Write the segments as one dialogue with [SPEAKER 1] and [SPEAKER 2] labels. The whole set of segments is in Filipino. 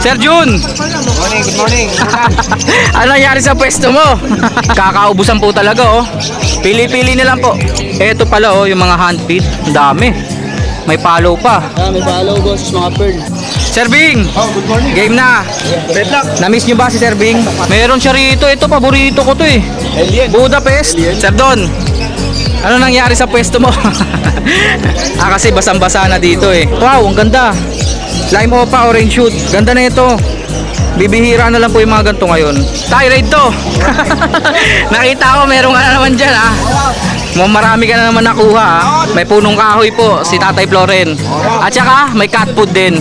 [SPEAKER 1] Sir Jun!
[SPEAKER 2] Good morning, good morning.
[SPEAKER 1] Ano nangyari sa pwesto mo? Kakaubusan po talaga oh. Pili-pili na lang po. Eto pala oh, yung mga hand feed. Ang dami. May follow pa.
[SPEAKER 2] May follow boss, mga pearl.
[SPEAKER 1] Sir Bing!
[SPEAKER 2] Oh, good morning.
[SPEAKER 1] Game na.
[SPEAKER 2] Red lock.
[SPEAKER 1] Na-miss nyo ba si Sir Bing? Meron siya rito. Ito, paborito ko to eh.
[SPEAKER 2] Alien.
[SPEAKER 1] Budapest. Sir Don, ano nangyari sa pwesto mo? Kasi basang-basa na dito eh. Wow, ang ganda. Lime Opa, orange shoot. Ganda na ito. Bibihira na lang po yung mga ganito ngayon. Tyrade to. Nakita ko meron ka na naman dyan ah. Marami ka na naman nakuha ah. May punong kahoy po si Tatay Floren. At saka may cat food din.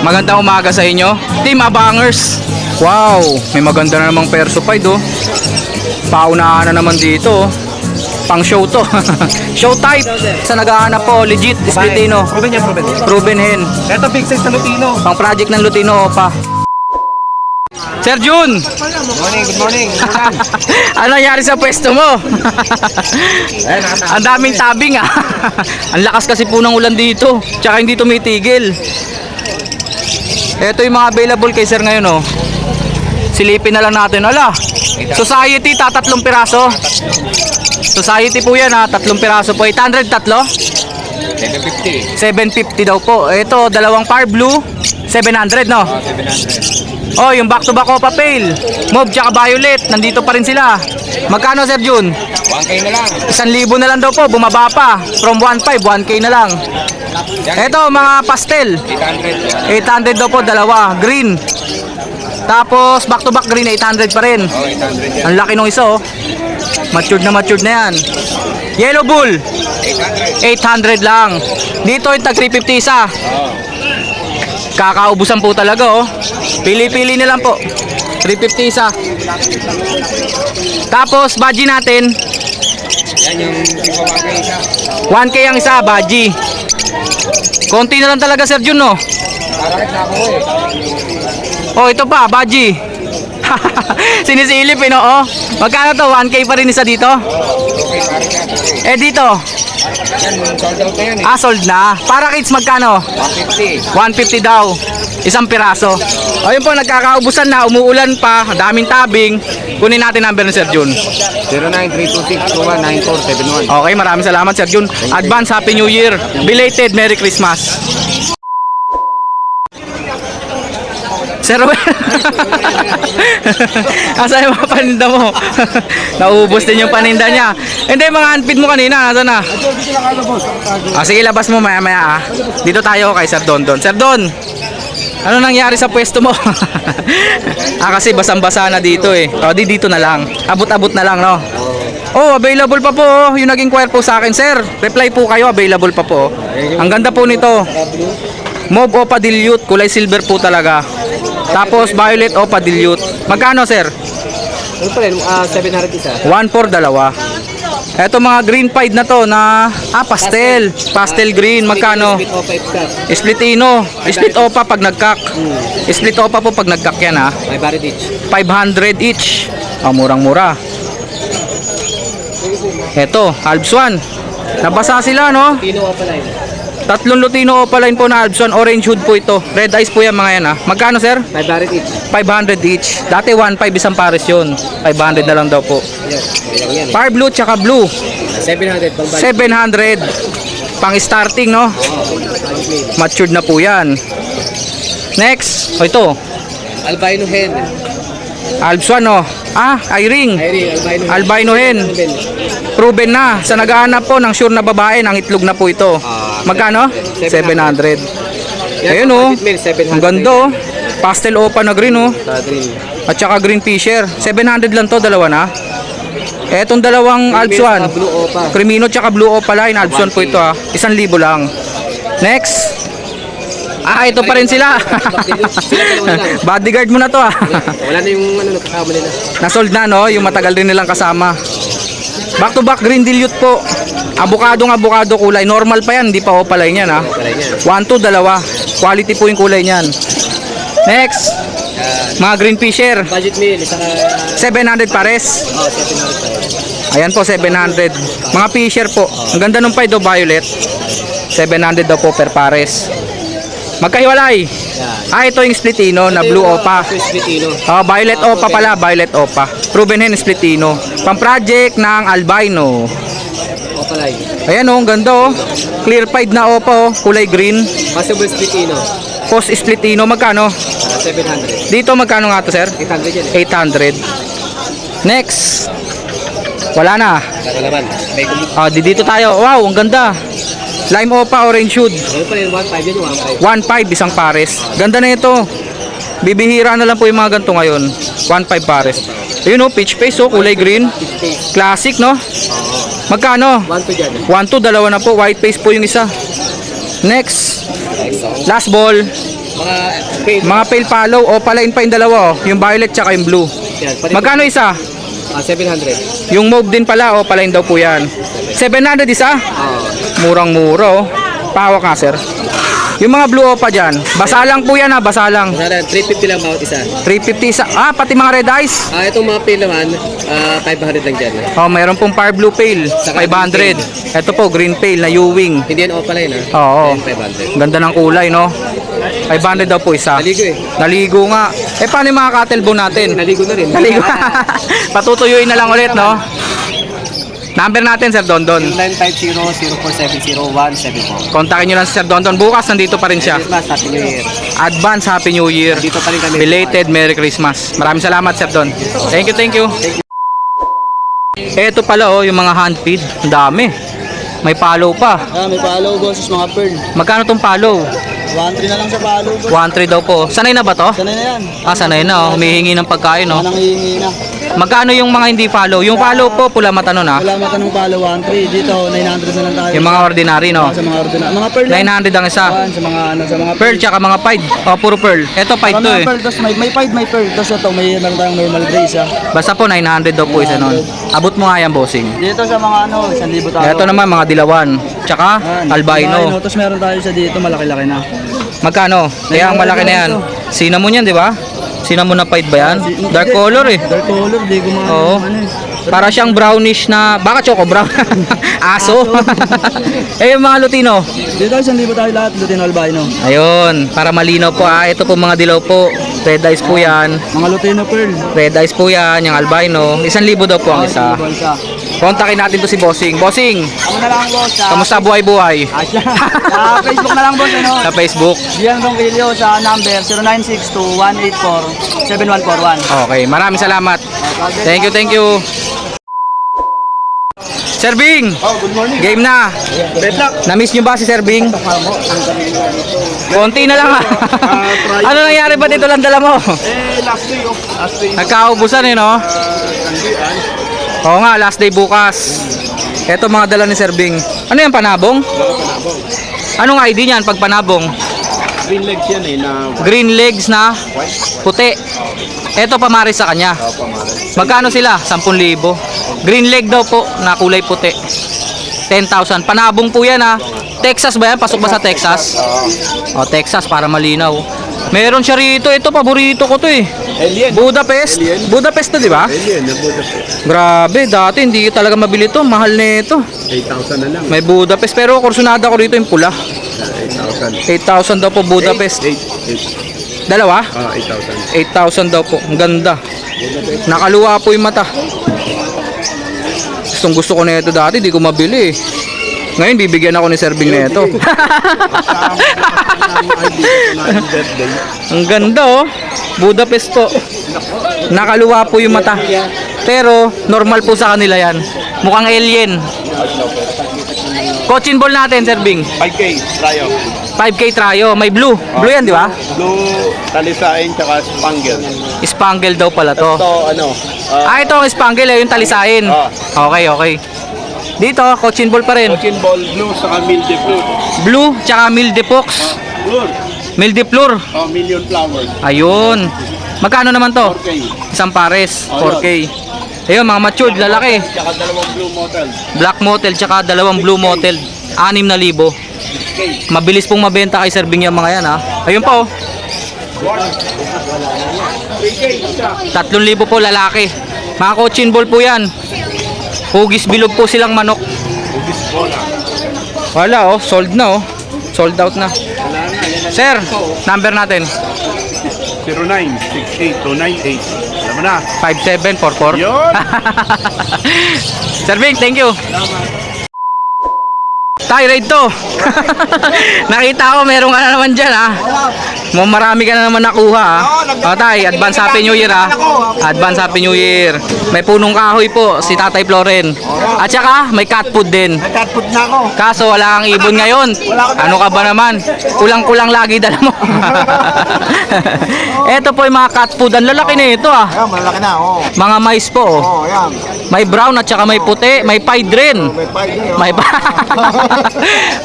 [SPEAKER 1] Magandang umaga sa inyo, Team Abangers. Wow, may maganda na namang Persified oh. Paunahan na naman dito oh. Pang show to. Show type. Sa naghahanap po, legit Splitino.
[SPEAKER 2] Proven yan, proven.
[SPEAKER 1] Proven hen.
[SPEAKER 2] Ito big size na Lutino.
[SPEAKER 1] Pang project ng Lutino Opa. Sir Jun!
[SPEAKER 2] Good morning, good morning.
[SPEAKER 1] Ano nangyari sa pwesto mo? Ang daming tabing ah. Ang lakas kasi po ng ulan dito. Tsaka hindi tumitigil. Ito yung mga available kay sir ngayon oh. Silipin na lang natin. Ala, Society, tatlong piraso. Society po yan ha, 3 piraso po. 800 tatlo?
[SPEAKER 2] 750.
[SPEAKER 1] 750 daw po. Ito, dalawang Par Blue, 700 no?
[SPEAKER 2] 700.
[SPEAKER 1] Oh, yung back to back Opa Pale, Mauve tsaka Violet, nandito pa rin sila. Magkano Sir Jun?
[SPEAKER 2] 1K na lang.
[SPEAKER 1] 1,000 na lang daw po, bumaba pa. From 1.5, 1K na lang. Ito, mga pastel.
[SPEAKER 2] 800.
[SPEAKER 1] 800 daw po, dalawa. Green. Tapos, back to back green, 800 pa rin.
[SPEAKER 2] Oh, 800 yan.
[SPEAKER 1] Ang laki nung isa oh. Matured na yan. Yellow Bull, 800 lang. Dito yung tag 350 isa.
[SPEAKER 2] Oh.
[SPEAKER 1] Kakaubusan po talaga oh. Pili-pili na lang po. 350 isa. Tapos budgie natin,
[SPEAKER 2] Yan yung tipo 1K isa.
[SPEAKER 1] 1K ang isa, budgie. Konti na lang talaga Sir Jun no.
[SPEAKER 2] Parakit na ako eh.
[SPEAKER 1] Oh, ito pa, budgie. Sinisilip eh no oh. Magkano to? 1K pa rin isa dito?
[SPEAKER 2] Okay, parik yan. Okay.
[SPEAKER 1] Eh dito,
[SPEAKER 2] Yan, sold out na yan eh.
[SPEAKER 1] sold na. Para kids magkano?
[SPEAKER 2] 150.
[SPEAKER 1] 150 daw. Isang piraso. Ayun po, nagkakaubusan na, umuulan pa, daming tabing. Kunin natin number ni Sir Jun.
[SPEAKER 2] 0932621941.
[SPEAKER 1] Okay, maraming salamat Sir Jun. Advance Happy New Year. Belated Merry Christmas. Sir Ruel. Asa yung mga paninda mo? Naubos din yung paninda niya. Hindi, mga unfeed mo kanina. Nasaan na? Sige, labas mo maya maya ah. Dito tayo kay Sir Don Don. Sir Don, ano nangyari sa pwesto mo? Kasi basang-basa na dito eh. O, dito na lang. Abot-abot na lang no? Oh, available pa po oh. Yung nag-inquire po sa akin sir. Reply po kayo, available pa po. Ang ganda po nito. Mauve Opa Dilute, kulay silver po talaga. Tapos Violet Opa Dilute. Magkano sir?
[SPEAKER 2] Ano pa rin? 700 isa.
[SPEAKER 1] 1 dalawa. Eto mga green pied na to na pastel. Pastel green. Magkano? Splitino. Split Opa pag nagkak. Split Opa po pag nagkak yan ha.
[SPEAKER 2] 500 each.
[SPEAKER 1] 500 each. Murang-mura. Eto, Alps 1. Nabasa sila no?
[SPEAKER 2] Tino Opa line.
[SPEAKER 1] 3 Lutino Opaline po na Alps 1. Orange hood po ito. Red eyes po yan mga yan ha. Magkano sir?
[SPEAKER 2] 500 each.
[SPEAKER 1] 500 each. Dati 1.5 isang pares yun. 500 na lang daw po.
[SPEAKER 2] Yan.
[SPEAKER 1] Par blue tsaka blue.
[SPEAKER 2] 700 pang
[SPEAKER 1] 700. Pang starting no? Matured na po yan. Next. O ito.
[SPEAKER 2] Albino hen.
[SPEAKER 1] Alps 1 no? Eye-ring. Albino hen. Proven na. Sa naghahanap po ng sure na babae, ng itlog na po ito. Magkano? 700. Ayun oh. Ang ganda oh. Pastel Opa na green oh. At saka green fisher. 700 lang to, dalawa na. Etong dalawang Alps 1. Crimino tsaka Blue Opa line. Alps 1 po ito ha. 1,000 lang. Next. Ito pa rin sila. Bodyguard mo na to ha.
[SPEAKER 2] Wala na yung ano kasama nila.
[SPEAKER 1] Nasold na no, yung matagal rin nilang kasama. Back to back green dilute po. Abukado kulay. Normal pa yan, hindi pa opalay niyan ha. 1, 2, dalawa. Quality po yung kulay niyan. Next. Mga green fisher.
[SPEAKER 2] Budget meal, isang
[SPEAKER 1] 700 pares.
[SPEAKER 2] 700.
[SPEAKER 1] Ayan po, 700. Mga fisher po. Ang ganda nung Pied Violet. 700 daw po per pares. Magkahiwalay.
[SPEAKER 2] Yan.
[SPEAKER 1] Ito yung splitino na blue opa.
[SPEAKER 2] Ito yung Splitino.
[SPEAKER 1] Violet opa pala, violet opa. Proven hen splitino. Pang-project ng albino.
[SPEAKER 2] Opalay.
[SPEAKER 1] Ayan ang ganda Clear pied na opa kulay green.
[SPEAKER 2] Possible Splitino.
[SPEAKER 1] Post splitino, magkano?
[SPEAKER 2] 700.
[SPEAKER 1] Dito magkano nga to, sir?
[SPEAKER 2] 800 yan
[SPEAKER 1] 800. Next. Wala na.
[SPEAKER 2] Kakalaban. May
[SPEAKER 1] Dito tayo. Wow, ang ganda. Lime opa, orange shoot.
[SPEAKER 2] ano pa rin, 1.5 yan yung
[SPEAKER 1] 1.5
[SPEAKER 2] 1.5.
[SPEAKER 1] isang pares. Ganda na ito. Bibihira na lang po yung mga ganito ngayon. 1.5 pares. Ayun peach face kulay green. Classic no? Magkano?
[SPEAKER 2] 1 to dyan.
[SPEAKER 1] 1 to, dalawa na po. White face po yung isa. Next. Last ball.
[SPEAKER 2] Mga paid.
[SPEAKER 1] Mga pale follow. Palain pa yung dalawa Yung violet tsaka yung blue.
[SPEAKER 2] Yan.
[SPEAKER 1] Magkano isa?
[SPEAKER 2] 700.
[SPEAKER 1] Yung mauve din pala palain daw po yan. 700 isa? Murang-mura Pahawak nga sir. Yung mga blue opa dyan, basa lang po yan basa lang.
[SPEAKER 2] 350 lang bawat isa.
[SPEAKER 1] 350 isa. Pati mga red eyes.
[SPEAKER 2] Itong mga paid naman, 500 lang dyan.
[SPEAKER 1] Mayroon pong fire blue pale,
[SPEAKER 2] Saka
[SPEAKER 1] 500. Ito po, green pale na Ewing.
[SPEAKER 2] Hindi yan opalay na.
[SPEAKER 1] Oo.
[SPEAKER 2] Yan, 500.
[SPEAKER 1] Ganda ng kulay, no? 500 daw po isa.
[SPEAKER 2] Naligo
[SPEAKER 1] Naligo nga. Paano yung mga cattle bone natin?
[SPEAKER 2] Naligo na rin.
[SPEAKER 1] Naligo. Patutuyuin na lang ulit, no? Number natin, Sir Dondon.
[SPEAKER 2] 0950-0470-174.
[SPEAKER 1] Kontakin nyo lang si Sir Dondon. Bukas, nandito pa rin siya.
[SPEAKER 2] Christmas, Happy New Year.
[SPEAKER 1] Advance Happy New Year.
[SPEAKER 2] Dito pa rin kami.
[SPEAKER 1] Belated Merry Christmas. Maraming salamat, Sir Don. Thank you, thank you. Ito pala yung mga hand feed. Ang dami. May follow pa.
[SPEAKER 3] May follow boses mga pearl.
[SPEAKER 1] Magkano tong follow?
[SPEAKER 3] 1-3 na lang sa follow boss.
[SPEAKER 1] 1.3 daw po. Sanay na ba to?
[SPEAKER 3] Sanay na yan.
[SPEAKER 1] Sanay na. Humihingi ng pagkain, no?
[SPEAKER 3] Anang hihingi na.
[SPEAKER 1] Magkano yung mga hindi follow? Yung follow po, pula mata nun,
[SPEAKER 3] Wala matanong follow 1-3. Dito 900 na lang tayo.
[SPEAKER 1] Yung mga ordinary, no?
[SPEAKER 3] Sa mga ordinary. Mga pearl.
[SPEAKER 1] 900 ang isa.
[SPEAKER 3] Yan, sa mga
[SPEAKER 1] Pearl tsaka mga pied. Puro pearl. Ito pied to
[SPEAKER 3] Mga pearl, tapos may pied, may pearl. Tapos ito, may meron tayong normal gray isa.
[SPEAKER 1] Basta po 900 daw po isa nun. Abot mo nga yan, bossing.
[SPEAKER 3] Dito sa mga 1,000 tayo.
[SPEAKER 1] Ito naman mga dilawan. Tsaka
[SPEAKER 3] Yan,
[SPEAKER 1] albino.
[SPEAKER 3] Tapos meron tayo sa dito, malaki-laki na.
[SPEAKER 1] Magkano? Kaya ang malaki na yan. Cinnamon yan, di ba? Cinnamon na pied ba yan? Dark color eh.
[SPEAKER 3] Dark color, di ko
[SPEAKER 1] Oo. Para siyang brownish na, baka choco brown. Aso. Yung mga Lutino.
[SPEAKER 3] Dito 1,000 tayo lahat, Lutino albino.
[SPEAKER 1] Ayun, para malinaw po. Ito po mga dilaw po. Red eyes po yan.
[SPEAKER 3] Mga Lutino pearl.
[SPEAKER 1] Red eyes po yan, yung albino. 1,000 daw po ang isa. Kontakin natin to si Bossing. Bossing,
[SPEAKER 3] Ako na lang boss.
[SPEAKER 1] kamusta buhay-buhay?
[SPEAKER 3] Sa Facebook na lang boss.
[SPEAKER 1] Sa Facebook.
[SPEAKER 3] Diyan kong video sa number 0962-184-7141.
[SPEAKER 1] Okay, maraming salamat. Thank you, thank you. Sir Bing,
[SPEAKER 3] Good morning.
[SPEAKER 1] game na.
[SPEAKER 3] Bad luck.
[SPEAKER 1] Na-miss nyo ba si Sir Bing? Konti na lang Ano nangyari ba dito lang dala mo?
[SPEAKER 3] Last day oh. Last day.
[SPEAKER 1] Nagkaubusan no? Oo nga, last day bukas. Ito mga dala ni Sir Bing. Ano yan, panabong? Anong ID niyan pag panabong?
[SPEAKER 3] Green legs yan na
[SPEAKER 1] Green legs na puti. Ito pamaris sa kanya. Magkano sila? 10,000. Green leg daw po na kulay puti. 10,000. Panabong po yan Texas ba yan? Pasok ba sa Texas? Texas para malinaw. Meron siya rito. Ito paborito ko to
[SPEAKER 3] Alien.
[SPEAKER 1] Budapest. Budapest to, di ba?
[SPEAKER 3] Alien na Budapest.
[SPEAKER 1] Grabe, dati hindi talaga mabili to. Mahal na ito.
[SPEAKER 3] 8,000 na lang.
[SPEAKER 1] May Budapest. Pero kursunada ko rito yung pula.
[SPEAKER 3] 8,000.
[SPEAKER 1] 8,000 daw po Budapest.
[SPEAKER 3] 8,000.
[SPEAKER 1] Dalawa?
[SPEAKER 3] 8,000.
[SPEAKER 1] 8,000 daw po. Ang ganda. Nakaluwa po yung mata. Gusto ko na ito dati. Di ko mabili Ngayon bibigyan ako ni Serving na ito. Ang ganda Budapest po. Nakaluwa po yung mata. Pero normal po sa kanila yan. Mukhang alien. Cochin ball natin, Serving.
[SPEAKER 3] 5K, Rayo.
[SPEAKER 1] 5K tryo. May blue. Blue yan, di ba?
[SPEAKER 3] Blue, talisain, tsaka spangle.
[SPEAKER 1] Spangle daw pala to.
[SPEAKER 3] Ito, ano,
[SPEAKER 1] Ito ang spangle, yung talisain. Okay, okay. Dito, cochin ball pa rin.
[SPEAKER 3] Cochin ball, blue, saka mildew.
[SPEAKER 1] Blue, tsaka mildepox.
[SPEAKER 3] Blue.
[SPEAKER 1] Mildeflor.
[SPEAKER 3] Million flowers.
[SPEAKER 1] Ayun. Magkano naman to?
[SPEAKER 3] 4K.
[SPEAKER 1] Isang pares, 4K. Ayun, mga matured, lalaki.
[SPEAKER 3] Tsaka dalawang blue motel.
[SPEAKER 1] Black motel, tsaka dalawang blue motel. 6,000. Mabilis pong mabenta kay Sir Bing yung mga yan Ayun pa 3,000 po lalaki. Mga cochin ball po yan. Hugis bilog po silang manok.
[SPEAKER 3] Ubis bola.
[SPEAKER 1] Wala sold na Sold out na. Sir, number natin.
[SPEAKER 4] 0968-298. Alam mo na.
[SPEAKER 1] 5744.
[SPEAKER 4] Yun.
[SPEAKER 1] Sir Vic, thank you. Tay, raid to. Nakita ko meron ka na naman dyan ha. Marami ka na naman nakuha ha. O tay, advance happy new year ha. Advance happy new year. May punong kahoy po si Tatay Floren. At saka may cat food din.
[SPEAKER 3] Cat food na ako.
[SPEAKER 1] Kaso wala kang ibon ngayon. Ano ka ba naman? Kulang-kulang lagi dala mo. Ito po yung mga cat food. Ang lalaki na ito ah.
[SPEAKER 3] Ayan, malaki na. Oh.
[SPEAKER 1] Mga mais po oh.
[SPEAKER 3] Oh, ayan.
[SPEAKER 1] May brown at saka may puti. May pied rin.
[SPEAKER 3] May pie din. Oh.
[SPEAKER 1] May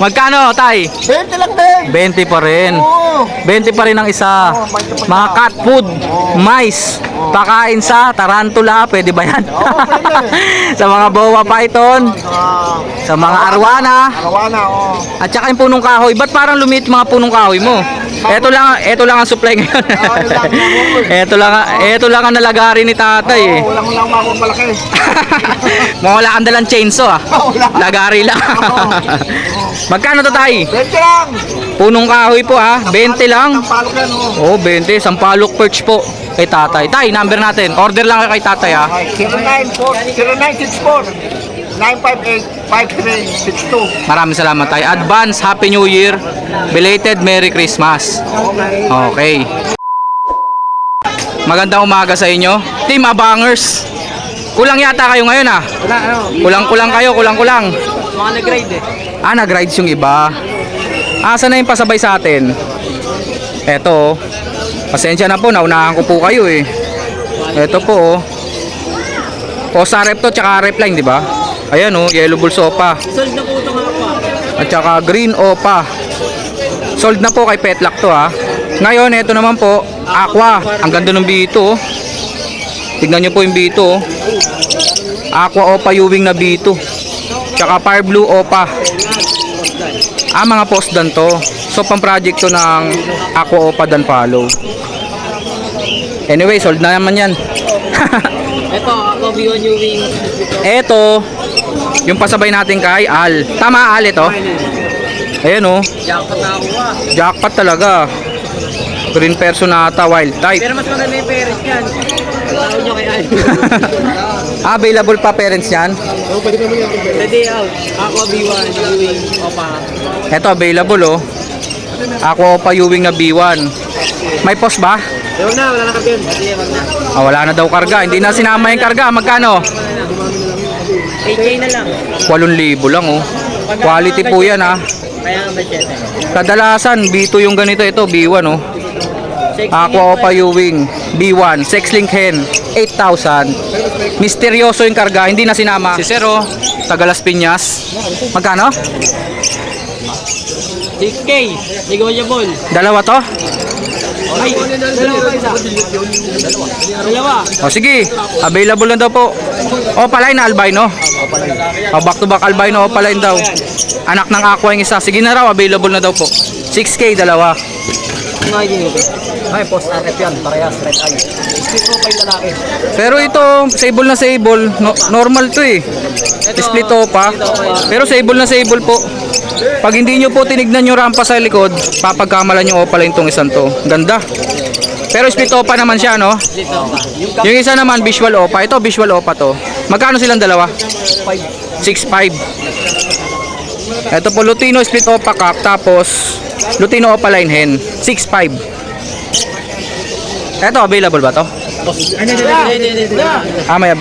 [SPEAKER 1] Magkano, tay?
[SPEAKER 3] 20 lang din.
[SPEAKER 1] 20 pa rin.
[SPEAKER 3] Oo.
[SPEAKER 1] 20 pa rin ang isa. Mga cat food, mais, pakain sa tarantula, pwede ba yan? Sa mga boa python, sa mga arwana,
[SPEAKER 3] Arawana, oh.
[SPEAKER 1] at saka yung punong kahoy. Ba't parang lumiit mga punong kahoy mo? Ito lang ang supply ngayon. ito lang ang nalagari ni tatay eh.
[SPEAKER 3] Walang makakong malaki.
[SPEAKER 1] Mga wala kang dalang chainsaw ah. Lagari lang. Magkano to tay?
[SPEAKER 3] 20 lang.
[SPEAKER 1] Punong kahoy po ah. 20 lang.
[SPEAKER 3] Ang palok yan, oh.
[SPEAKER 1] Oh, 20. Sampalok perch po kay tatay. Tay, number natin. Order lang kayo kay tatay ah.
[SPEAKER 3] Okay, 0964 958 5362.
[SPEAKER 1] Maraming salamat tay. Advance Happy New Year. Belated Merry Christmas. Okay. Magandang umaga sa inyo. Team Abangers. Kulang yata kayo ngayon ah. Kulang-kulang kayo, kulang-kulang.
[SPEAKER 2] Mga nag-grade eh.
[SPEAKER 1] Ah, nag-rides yung iba. Asa na yung pasabay sa atin? Eto, oh. Pasensya na po, naunahan ko po kayo eh. Eto po, oh. Posa rep to, tsaka rep line, di ba? Ayan, oh, yellow bulls opa.
[SPEAKER 2] Sold na po ito nga po.
[SPEAKER 1] At saka green opa. Sold na po kay Petlock to, ha. Ngayon, eto naman po, aqua. Ang ganda ng bito, oh. Tignan nyo po yung bito, oh. Aqua opa Ewing na bito. Tsaka fire blue opa. Ah, mga post dan to. So, pang project to ng Aqua Opa Dan Follow. Anyway, sold na naman yan.
[SPEAKER 2] Ito, ako B1 Ewing.
[SPEAKER 1] Eto, yung pasabay natin kay Al. Tama, Al ito. Ayan oh.
[SPEAKER 2] Jackpot na ako ah.
[SPEAKER 1] Jackpot talaga. Green Personata, wild type.
[SPEAKER 2] Pero mas maganda yung parents yan. Tawag nyo kay Al.
[SPEAKER 1] Available pa parents yan.
[SPEAKER 2] The day out. Ako B1 Ewing. Opa.
[SPEAKER 1] Eto, available oh. Aqua Opa Ewing na B1. May post ba?
[SPEAKER 2] Ewan na, wala na kami yun. Hindi, wag na.
[SPEAKER 1] Ah, wala na daw karga. Hindi na sinama yung karga. Magkano?
[SPEAKER 2] 8K na lang.
[SPEAKER 1] 8,000 lang oh. Quality po yan ah.
[SPEAKER 2] Kaya ang budget.
[SPEAKER 1] Kadalasan, B2 yung ganito. Ito, B1 oh. Aqua Opa Ewing B1, sex link hen 8,000. Misteryoso yung karga, hindi na sinama. Si Zero, taga Las Piñas. Magkano?
[SPEAKER 2] 6K. Negotiable.
[SPEAKER 1] Dalawa to?
[SPEAKER 2] Ay, dalawa pa isa. Dalawa.
[SPEAKER 1] O sige, available na daw po. Opaline na albino. O back to back albino opaline daw. Anak ng aqua yung isa. Sige na raw, available na daw po. 6K dalawa.
[SPEAKER 2] Ano ay din ito?
[SPEAKER 3] Ay, post RF yan. Parehas, red eye. Split po pa yung lalaki.
[SPEAKER 1] Pero ito, sable na sable, normal to eh. Split pa. Pero sable na sable po. Pag hindi nyo po tinignan yung rampa sa likod, papagkamalan yung opaline tong isang to. Ganda. Pero split opa naman siya, no?
[SPEAKER 2] Dito pa.
[SPEAKER 1] Yung isa naman visual opa. Ito visual opa to. Magkano silang dalawa? 6.5. Ito po Lutino split opa cup, tapos Lutino opaline hen 6.5. Ito available ba to? Ah, may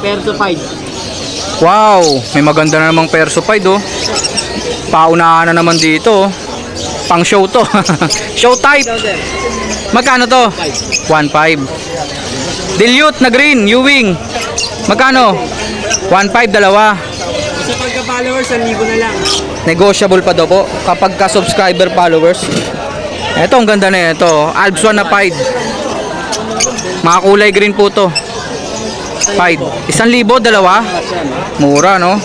[SPEAKER 2] Perso 5.
[SPEAKER 1] wow, may maganda na namang persofied oh. Paunahan na naman dito oh. Pang show to. Show type. Magkano to? 1.5. Dilute na green, Ewing. Magkano? 1.5 dalawa.
[SPEAKER 2] Sa pagka-followers, 1,000 na lang.
[SPEAKER 1] Negotiable pa daw po kapag ka subscriber followers. Ito ang ganda na ito. Alps 1 na pied. Mga kulay green po to. Pied. 1,000 dalawa. Mura no?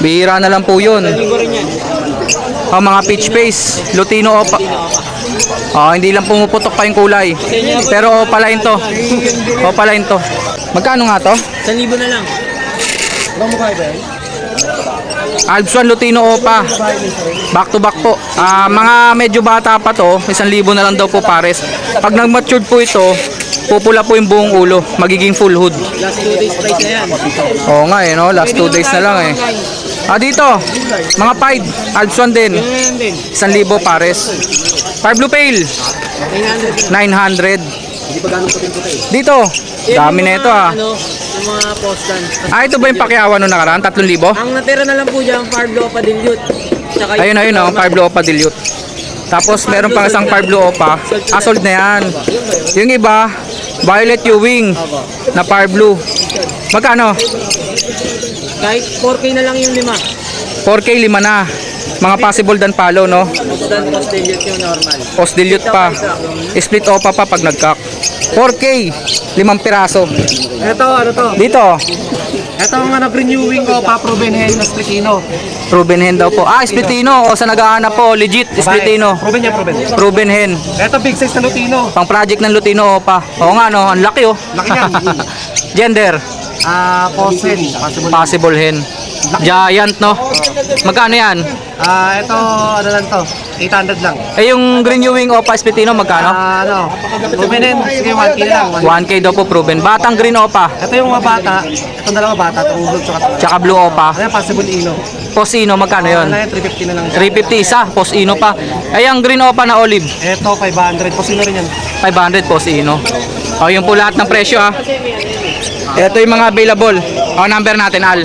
[SPEAKER 1] Bihira na lang po yun.
[SPEAKER 2] Ligo rin yan.
[SPEAKER 1] Mga peach face. Lutino opa. Hindi lang pumuputok pa yung kulay. Pero opaline to. Opaline to. Magkano nga to?
[SPEAKER 2] 1,000 na lang.
[SPEAKER 1] Alps 1 Lutino Opa. Back to back po. Mga medyo bata pa to, 1,000 na lang daw po pares. Pag nag-matured po ito, pupula po yung buong ulo, magiging full hood.
[SPEAKER 2] Last 2 days price na yan.
[SPEAKER 1] Oo nga eh, no? Last 2 days na lang eh. Dito, mga pied, Alps 1 din.
[SPEAKER 2] Yan din.
[SPEAKER 1] 1,000 pares. Fire Blue Pale,
[SPEAKER 2] 900.
[SPEAKER 1] 900. Dito, dami na ito
[SPEAKER 2] Ano, yung mga postan.
[SPEAKER 1] Ito ba yung Pacquiao nung nakaraan? 3,000?
[SPEAKER 2] Ang natira na lang po dyan, Pablo Padilute. Tsaka
[SPEAKER 1] Ayun, oh, Fire Blue Opa Dilute. Tapos meron pang isang Fire Blue Opa. Sold na yan. Yung iba, Violet Ewing na Fire Blue. Magkano?
[SPEAKER 2] Kahit 4K na lang yung 5.
[SPEAKER 1] 4K 5 na. Mga possible dan palo, no?
[SPEAKER 2] Postan, Postilute yung normal.
[SPEAKER 1] Post dilute pa. Split Opa pa pag nagkak. 4K, 5 piraso.
[SPEAKER 3] Ito, ano to?
[SPEAKER 1] Dito,
[SPEAKER 3] Ito ang ano, renewing ko, pa-proven hen na Splitino.
[SPEAKER 1] proven hen daw po. Splitino. O sa naghahanap po, legit, Splitino.
[SPEAKER 3] Proven yan, proven.
[SPEAKER 1] Proven hen.
[SPEAKER 3] Ito, big size na Lutino.
[SPEAKER 1] Pang project ng Lutino Opa. Oo nga, no? Ang laki, oh.
[SPEAKER 3] Laki yan.
[SPEAKER 1] Gender,
[SPEAKER 3] Posen, possible.
[SPEAKER 1] possible hen. Giant, no? Magkano yan?
[SPEAKER 3] Ito, ano lang to, 800 lang.
[SPEAKER 1] Yung Green Ewing Opa Splitino, magkano?
[SPEAKER 3] Proven hen, sige, 1K na lang.
[SPEAKER 1] 1K daw po proven. Batang Green Opa,
[SPEAKER 3] Ito yung mga bata, itong dalawa bata, itong ulog tsaka
[SPEAKER 1] tsaka Blue Opa.
[SPEAKER 3] ano yan, possible ino.
[SPEAKER 1] Posino, magkano yon?
[SPEAKER 3] Ano yan, 350 na lang.
[SPEAKER 1] 350 isa, Posino pa. Ang Green Opa na olive,
[SPEAKER 3] Ito, 500, po sino rin yan?
[SPEAKER 1] 500 Posino. Yung po lahat ng presyo Ito yung mga available. Number natin, Al.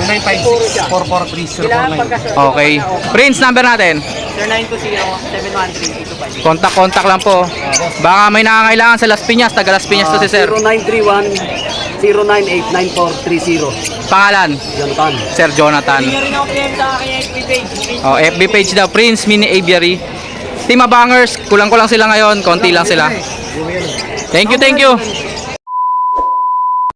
[SPEAKER 3] 0956-443-049.
[SPEAKER 1] Okay. Prince, number natin.
[SPEAKER 2] 0920-713-825.
[SPEAKER 1] Contact lang po. Baka may nangangailangan sa Las Piñas, taga Las Piñas to si Sir.
[SPEAKER 3] 0931-098-9430.
[SPEAKER 1] Pangalan,
[SPEAKER 3] Jonathan.
[SPEAKER 1] Sir Jonathan.
[SPEAKER 2] Hindi rin ako PM sa akin yung FB page.
[SPEAKER 1] FB page daw, Prince Mini Aviary. Team Abangers, kulang-kulang sila ngayon, konti lang sila. Thank you, thank you.